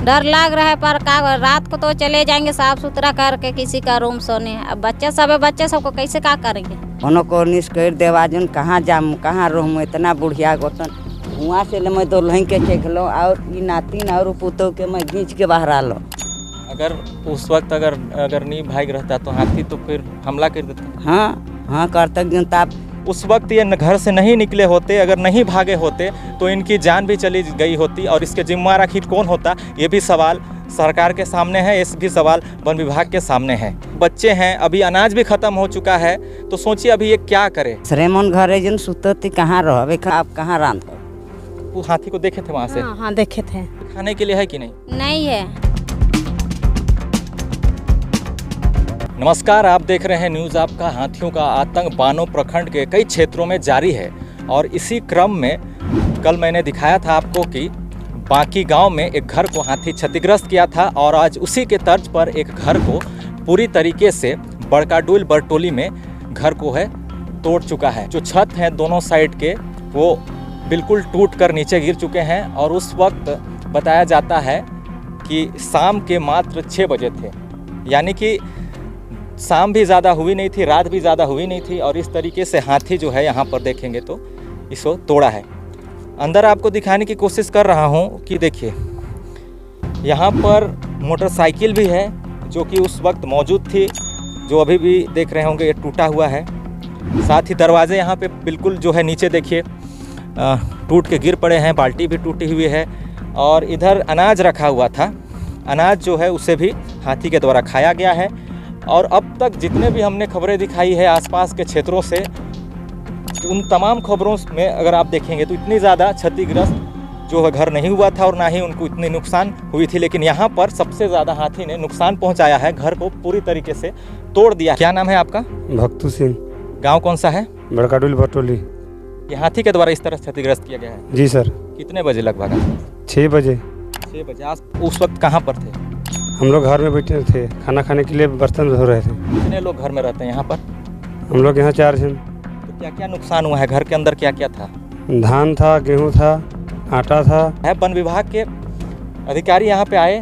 डर लग रहा है पर का रात को तो चले जाएंगे साफ सुथरा करके किसी का रूम सोने। अब बच्चे सब है, बच्चे सबको कैसे क्या करेंगे। उन्हों को निष्कर देवाजन कहाँ जाम कहाँ रहूँ इतना बुढ़िया गोतन वहाँ से मैं तो लहीं के चेक लो और ये नातिन और पुतों के मैं खींच के बाहर आ लो। अगर उस वक्त अगर नहीं भाग रहता तो हाथी तो फिर हमला कर देता। हाँ करतक जनता उस वक्त ये घर से नहीं निकले होते, अगर नहीं भागे होते तो इनकी जान भी चली गई होती। और इसके जिम्मेवार आखिर कौन होता, ये भी सवाल सरकार के सामने है, इस भी सवाल वन विभाग के सामने है। बच्चे हैं, अभी अनाज भी खत्म हो चुका है, तो सोचिए अभी ये क्या करे। श्रेमन घरे जन सुतती कहाँ रहो, आप कहाँ रांध हो। वो हाथी को देखे थे वहाँ से? हाँ देखे थे। खाने के लिए है कि नहीं? नहीं है। नमस्कार, आप देख रहे हैं न्यूज़ आपका। हाथियों का आतंक बानो प्रखंड के कई क्षेत्रों में जारी है और इसी क्रम में कल मैंने दिखाया था आपको कि बाकी गांव में एक घर को हाथी क्षतिग्रस्त किया था और आज उसी के तर्ज पर एक घर को पूरी तरीके से बड़काडुल बरटोली में घर को है तोड़ चुका है। जो छत हैं दोनों साइड के वो बिल्कुल टूट कर नीचे गिर चुके हैं और उस वक्त बताया जाता है कि शाम के मात्र 6 बजे थे, यानी कि शाम भी ज़्यादा हुई नहीं थी, रात भी ज़्यादा हुई नहीं थी। और इस तरीके से हाथी जो है यहाँ पर देखेंगे तो इसको तोड़ा है। अंदर आपको दिखाने की कोशिश कर रहा हूँ कि देखिए यहाँ पर मोटरसाइकिल भी है जो कि उस वक्त मौजूद थी, जो अभी भी देख रहे होंगे ये टूटा हुआ है। साथ ही दरवाजे यहाँ पे बिल्कुल जो है नीचे देखिए टूट के गिर पड़े हैं, बाल्टी भी टूटी हुई है। और इधर अनाज रखा हुआ था, अनाज जो है उसे भी हाथी के द्वारा खाया गया है। और अब तक जितने भी हमने खबरें दिखाई है आसपास के क्षेत्रों से, उन तमाम खबरों में अगर आप देखेंगे तो इतनी ज़्यादा क्षतिग्रस्त जो है घर नहीं हुआ था और ना ही उनको इतनी नुकसान हुई थी। लेकिन यहाँ पर सबसे ज़्यादा हाथी ने नुकसान पहुँचाया है, घर को पूरी तरीके से तोड़ दिया। क्या नाम है आपका? भक्तू सिंह। गाँव कौन सा है? बड़काडुल बरटोली। ये हाथी के द्वारा इस तरह क्षतिग्रस्त किया गया है? जी सर। कितने बजे लगभग? 6 बजे। 6 बजे। आज उस वक्त कहाँ पर थे? हम लोग घर में बैठे थे, खाना खाने के लिए बर्तन धो रहे थे। कितने लोग घर में रहते हैं यहाँ पर? हम लोग यहाँ 4 जन। तो क्या क्या नुकसान हुआ है? घर के अंदर क्या क्या था? धान था, गेहूँ था, आटा था। वन विभाग के अधिकारी यहाँ पे आए,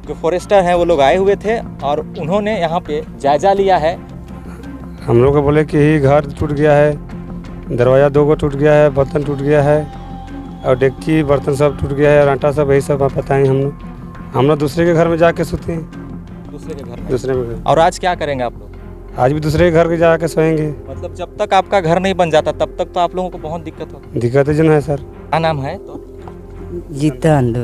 जो फॉरेस्टर हैं वो लोग आए हुए थे और उन्होंने यहाँ पे जायजा लिया है। हम लोग को बोले कि ही घर टूट गया है, दरवाज़ा 2 को टूट गया है, बर्तन टूट गया है और डेगची बर्तन सब टूट गया है और आटा सब, यही सब आप बताएँ। हम लोग दूसरे के घर में जाके सोते हैं। दूसरे के घर में? दूसरे में। और आज क्या करेंगे आप लोग? आज भी दूसरे के घर के जाके सोएंगे। मतलब जब तक आपका घर नहीं बन जाता तब तक तो आप लोगों को बहुत दिक्कत होगी। दिक्कत जन है सर। क्या नाम है? तो जीतन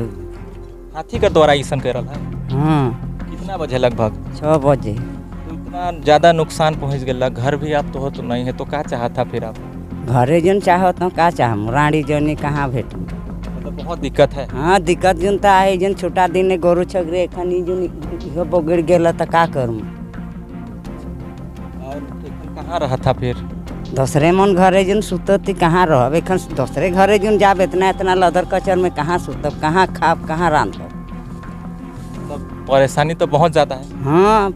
हाथी का द्वारा ईसन कर रहा है। हाँ कितना बजे? लगभग 6 बजे। तो इतना ज़्यादा नुकसान पहुँच गया, घर भी आप तो हो तो नहीं है, तो क्या चाहता फिर आप? घरे जन चाहो तो का चाहम, रानी जनी कहाँ भेटू। मतलब बहुत दिक्कत है। हाँ दिक्कत जन तो है, जन छोटा दिन गोरु छगरे एखन जो बगड़ गेल तो का करूँ। और एखन कहाँ रहा था फिर? दूसरे मन घरे जन सुतती कहाँ रह, एखन दूसरे घरे जन जाब इतना लदर कचर में कहाँ सुतब, कहाँ खाब, कहाँ रांधब। मतलब परेशानी तो बहुत ज़्यादा है। हाँ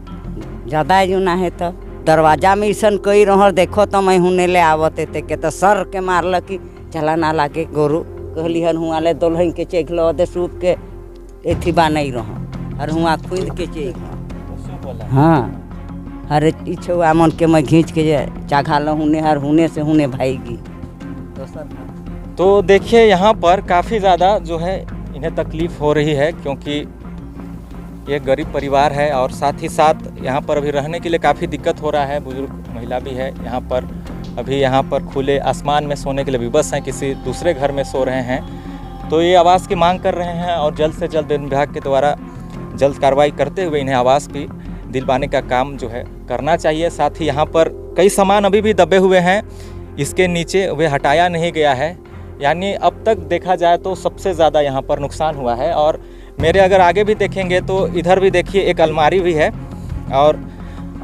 ज़्यादा है जो ना है तो दरवाजा में ऐसा कई रह देखो तो मैं हुने ले आवते थे के तो सर के मारल कि चला ना लागे गोरू कहली हन हुआ ले दोलहन के चेक लो दे सूप के एथी बा नहीं रह और हुआ खुद के चेक। हाँ अरे इच्छो आमन के मैं खींच के चाघा लो हुने हर हुने से हुने भाईगी। तो देखिए यहाँ पर काफ़ी ज़्यादा जो है इन्हें तकलीफ़ हो रही है, क्योंकि ये गरीब परिवार है और साथ ही साथ यहाँ पर अभी रहने के लिए काफ़ी दिक्कत हो रहा है। बुजुर्ग महिला भी है यहाँ पर, अभी यहाँ पर खुले आसमान में सोने के लिए विवश हैं, किसी दूसरे घर में सो रहे हैं। तो ये आवास की मांग कर रहे हैं और जल्द से जल्द वन विभाग के द्वारा जल्द कार्रवाई करते हुए इन्हें आवास भी दिलवाने का काम जो है करना चाहिए। साथ ही यहाँ पर कई सामान अभी भी दबे हुए हैं, इसके नीचे वे हटाया नहीं गया है। यानी अब तक देखा जाए तो सबसे ज़्यादा यहाँ पर नुकसान हुआ है। और मेरे अगर आगे भी देखेंगे तो इधर भी देखिए एक अलमारी भी है और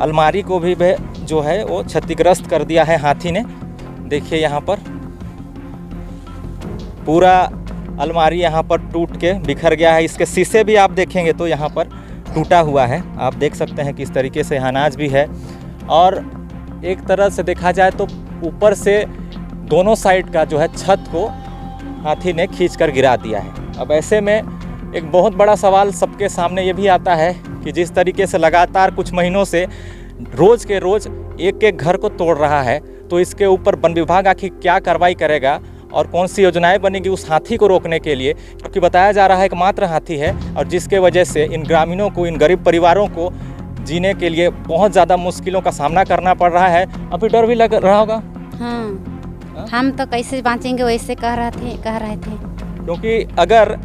अलमारी को भी जो है वो क्षतिग्रस्त कर दिया है हाथी ने। देखिए यहाँ पर पूरा अलमारी यहाँ पर टूट के बिखर गया है। इसके शीशे भी आप देखेंगे तो यहाँ पर टूटा हुआ है, आप देख सकते हैं किस तरीके से अनाज भी है। और एक तरह से देखा जाए तो ऊपर से दोनों साइड का जो है छत को हाथी ने खींच कर गिरा दिया है। अब ऐसे में एक बहुत बड़ा सवाल सबके सामने ये भी आता है कि जिस तरीके से लगातार कुछ महीनों से रोज़ के रोज़ एक एक घर को तोड़ रहा है, तो इसके ऊपर वन विभाग आखिर क्या कार्रवाई करेगा और कौन सी योजनाएं बनेगी उस हाथी को रोकने के लिए, क्योंकि बताया जा रहा है एकमात्र हाथी है और जिसके वजह से इन ग्रामीणों को, इन गरीब परिवारों को जीने के लिए बहुत ज़्यादा मुश्किलों का सामना करना पड़ रहा है। अभी डर भी लग रहा होगा। हाँ, हम तो कैसे बाँचेंगे वैसे कह रहे थे क्योंकि अगर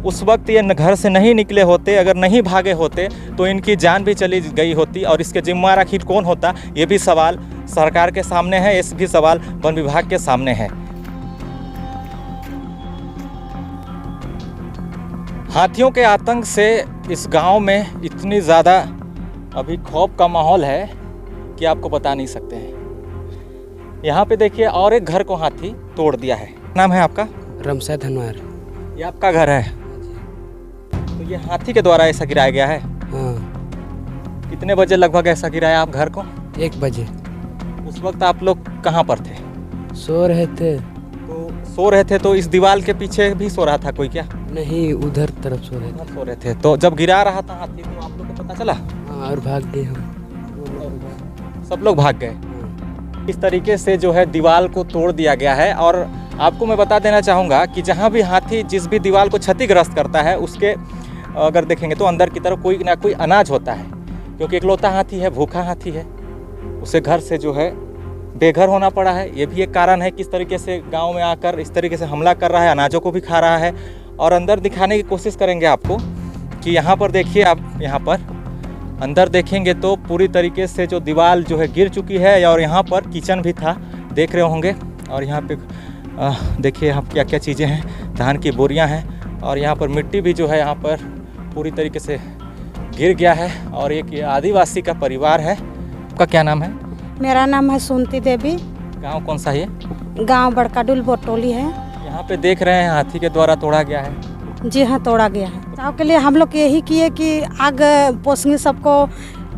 उस वक्त ये घर से नहीं निकले होते, अगर नहीं भागे होते तो इनकी जान भी चली गई होती और इसके जिम्मेदार आखिर कौन होता, ये भी सवाल सरकार के सामने है, ये भी सवाल वन विभाग के सामने है। हाथियों के आतंक से इस गांव में इतनी ज़्यादा अभी खौफ का माहौल है कि आपको बता नहीं सकते हैं। यहाँ पे देखिए और एक घर को हाथी तोड़ दिया है। नाम है आपका? रमशद हनवार। ये आपका घर है? तो ये हाथी के द्वारा ऐसा गिराया गया है? हाँ। कितने बजे लगभग ऐसा गिराया आप घर को? 1 बजे। उस वक्त आप लोग कहाँ पर थे? सो रहे थे। तो सो रहे थे तो इस दीवार के पीछे भी सो रहा था कोई क्या? नहीं, उधर तरफ सो रहे थे। उधर सो रहे थे। तो जब गिरा रहा था हाथी तो आप लोग को पता चला? हाँ, और भाग गए हम। सब लोग भाग गए। इस तरीके से जो है दीवार को तोड़ दिया गया है। और आपको मैं बता देना चाहूँगा कि जहाँ भी हाथी जिस भी दीवार को क्षतिग्रस्त करता है उसके अगर देखेंगे तो अंदर की तरफ कोई ना कोई अनाज होता है, क्योंकि इकलौता हाथी है, भूखा हाथी है, उसे घर से जो है बेघर होना पड़ा है। ये भी एक कारण है किस तरीके से गांव में आकर इस तरीके से हमला कर रहा है, अनाजों को भी खा रहा है। और अंदर दिखाने की कोशिश करेंगे आपको कि यहाँ पर देखिए, आप यहाँ पर अंदर देखेंगे तो पूरी तरीके से जो दीवार जो है गिर चुकी है और यहाँ पर किचन भी था, देख रहे होंगे। और यहाँ पे देखिए यहाँ क्या क्या चीज़ें हैं, धान की बोरियाँ हैं और यहाँ पर मिट्टी भी जो है यहाँ पर पूरी तरीके से गिर गया है। और एक आदिवासी का परिवार है। आपका क्या नाम है? मेरा नाम है सुनती देवी। गांव कौन सा है? गांव बड़काडुल बोटोली है। यहाँ पे देख रहे हैं हाथी के द्वारा तोड़ा गया है। जी हाँ, तोड़ा गया है। बचाव के लिए हम लोग यही किए कि आग पोसनी सबको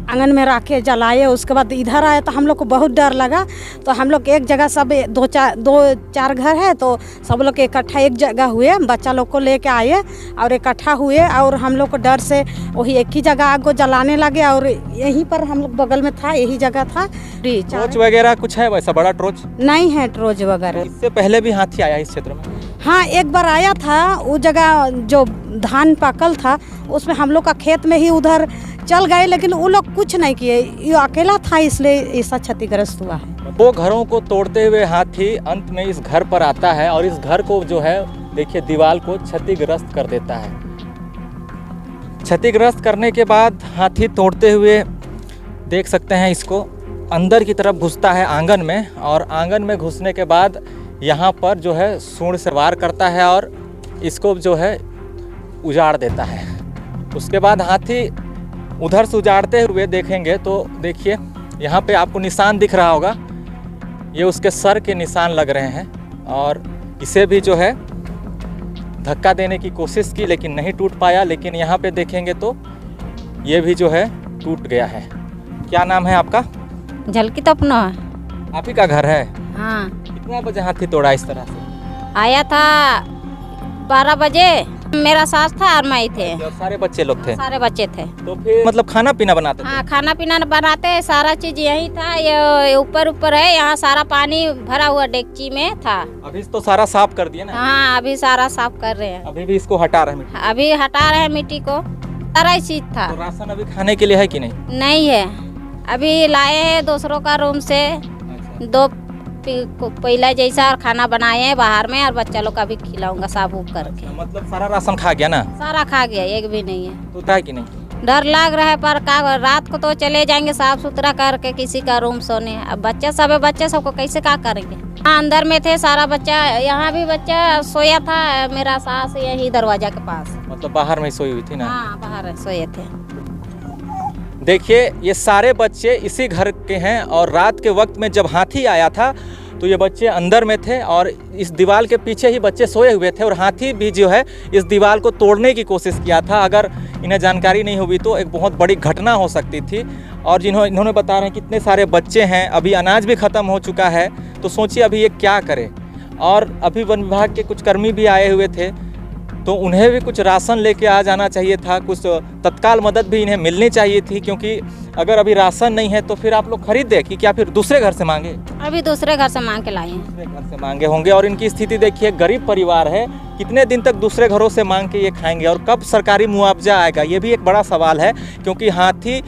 आंगन में रखे जलाए। उसके बाद इधर आए तो हम लोग को बहुत डर लगा, तो हम लोग एक जगह सब दो चार घर है तो सब लोग इकट्ठा एक जगह हुए, बच्चा लोग को लेके आए और इकट्ठा हुए और हम लोग को डर से वही एक ही जगह आग को जलाने लगे। और यहीं पर हम लोग बगल में था, यही जगह था। ट्रोच वगैरह कुछ है? वैसा बड़ा ट्रोच नहीं है, ट्रोच वगैरह। इससे पहले भी हाथी आया इस क्षेत्र में? हाँ, एक बार आया था। वो जगह जो धान पकल था उसमें हम लोग का खेत में ही उधर चल गए, लेकिन वो लोग कुछ नहीं किए, ये अकेला था इसलिए ऐसा क्षतिग्रस्त हुआ है। वो घरों को तोड़ते हुए हाथी अंत में इस घर पर आता है और इस घर को जो है देखिए दीवार को क्षतिग्रस्त कर देता है। क्षतिग्रस्त करने के बाद हाथी तोड़ते हुए देख सकते हैं इसको अंदर की तरफ घुसता है आंगन में, और आंगन में घुसने के बाद यहाँ पर जो है सूंड से वार करता है और इसको जो है उजाड़ देता है। उसके बाद हाथी उधर से उजाड़ते हुए देखेंगे तो देखिए यहाँ पे आपको निशान दिख रहा होगा, ये उसके सर के निशान लग रहे हैं। और इसे भी जो है धक्का देने की कोशिश की लेकिन नहीं टूट पाया। लेकिन यहाँ पे देखेंगे तो ये भी जो है टूट गया है। क्या नाम है आपका? झलकी तो अपना आप ही का घर है? हाँ। कितना बजे हाथी तोड़ा इस तरह से? आया था 12 बजे। मेरा सास था और मैं थे, और सारे बच्चे लोग थे? सारे बच्चे थे। तो फिर मतलब खाना पीना बनाते थे? हाँ, खाना पीना बनाते, सारा चीज यही था। ये ऊपर है, यहाँ सारा पानी भरा हुआ डेगची में था। अभी तो सारा साफ कर दिया ना? हाँ, अभी सारा साफ कर रहे हैं। अभी भी इसको हटा रहे हैं? अभी हटा रहे हैं मिट्टी को, सारा चीज था। तो राशन अभी खाने के लिए है कि नहीं? नहीं है, अभी लाए हैं दूसरों का रूम से। दो पहला जैसा खाना बनाए हैं बाहर में, और बच्चा लोग का भी खिलाऊंगा साफ उफ करके। मतलब सारा राशन खा गया ना? सारा खा गया, एक भी नहीं है। तो है कि नहीं? डर लग रहा है, पर का रात को तो चले जाएंगे साफ सुथरा करके किसी का रूम सोने। अब बच्चा सब है, बच्चे सबको कैसे क्या करेंगे? हाँ, अंदर में थे सारा बच्चा। यहाँ भी बच्चा सोया था, मेरा सास यही दरवाजा के पास। मतलब बाहर में सोई हुई थी ना? हाँ, बाहर सोए थे। देखिए ये सारे बच्चे इसी घर के हैं, और रात के वक्त में जब हाथी आया था तो ये बच्चे अंदर में थे और इस दीवार के पीछे ही बच्चे सोए हुए थे। और हाथी भी जो है इस दीवार को तोड़ने की कोशिश किया था। अगर इन्हें जानकारी नहीं हुई तो एक बहुत बड़ी घटना हो सकती थी। और इन्होंने बता रहे हैं कितने सारे बच्चे हैं, अभी अनाज भी ख़त्म हो चुका है। तो सोचिए अभी ये क्या करे। और अभी वन विभाग के कुछ कर्मी भी आए हुए थे, तो उन्हें भी कुछ राशन लेके आ जाना चाहिए था, कुछ तत्काल मदद भी इन्हें मिलनी चाहिए थी, क्योंकि अगर अभी राशन नहीं है तो फिर आप लोग खरीद दे कि क्या फिर दूसरे घर से मांगे? अभी दूसरे घर से मांग के लाए हैं। दूसरे घर से मांगे होंगे। और इनकी स्थिति देखिए, गरीब परिवार है, कितने दिन तक दूसरे घरों से मांग के ये खाएंगे और कब सरकारी मुआवजा आएगा, ये भी एक बड़ा सवाल है। क्योंकि हाथी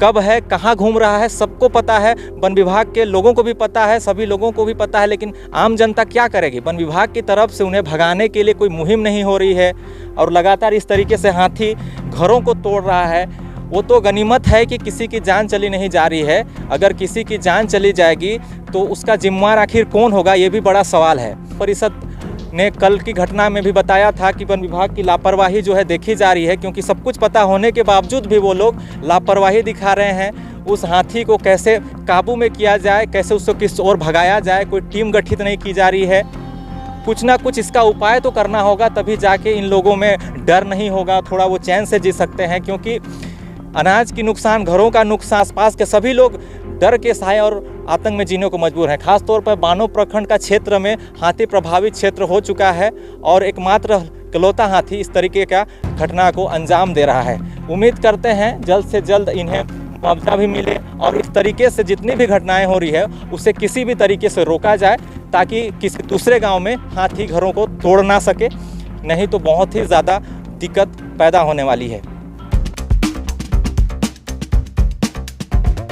कब है, कहाँ घूम रहा है, सबको पता है, वन विभाग के लोगों को भी पता है, सभी लोगों को भी पता है, लेकिन आम जनता क्या करेगी? वन विभाग की तरफ से उन्हें भगाने के लिए कोई मुहिम नहीं हो रही है और लगातार इस तरीके से हाथी घरों को तोड़ रहा है। वो तो गनीमत है कि किसी की जान चली नहीं जा रही है, अगर किसी की जान चली जाएगी तो उसका जिम्मेवार आखिर कौन होगा, ये भी बड़ा सवाल है। परिषद ने कल की घटना में भी बताया था कि वन विभाग की लापरवाही जो है देखी जा रही है, क्योंकि सब कुछ पता होने के बावजूद भी वो लोग लापरवाही दिखा रहे हैं। उस हाथी को कैसे काबू में किया जाए, कैसे उसको किस ओर भगाया जाए, कोई टीम गठित नहीं की जा रही है। कुछ ना कुछ इसका उपाय तो करना होगा, तभी जाके इन लोगों में डर नहीं होगा, थोड़ा वो चैन से जी सकते हैं। क्योंकि अनाज की नुकसान, घरों का नुकसान, आसपास के सभी लोग डर के साए और आतंक में जीने को मजबूर हैं। खासतौर पर बानो प्रखंड का क्षेत्र में हाथी प्रभावित क्षेत्र हो चुका है और एकमात्र इकलौता हाथी इस तरीके का घटना को अंजाम दे रहा है। उम्मीद करते हैं जल्द से जल्द इन्हें मुआवजा भी मिले और इस तरीके से जितनी भी घटनाएं हो रही है उसे किसी भी तरीके से रोका जाए, ताकि किसी दूसरे गाँव में हाथी घरों को तोड़ ना सके, नहीं तो बहुत ही ज़्यादा दिक्कत पैदा होने वाली है।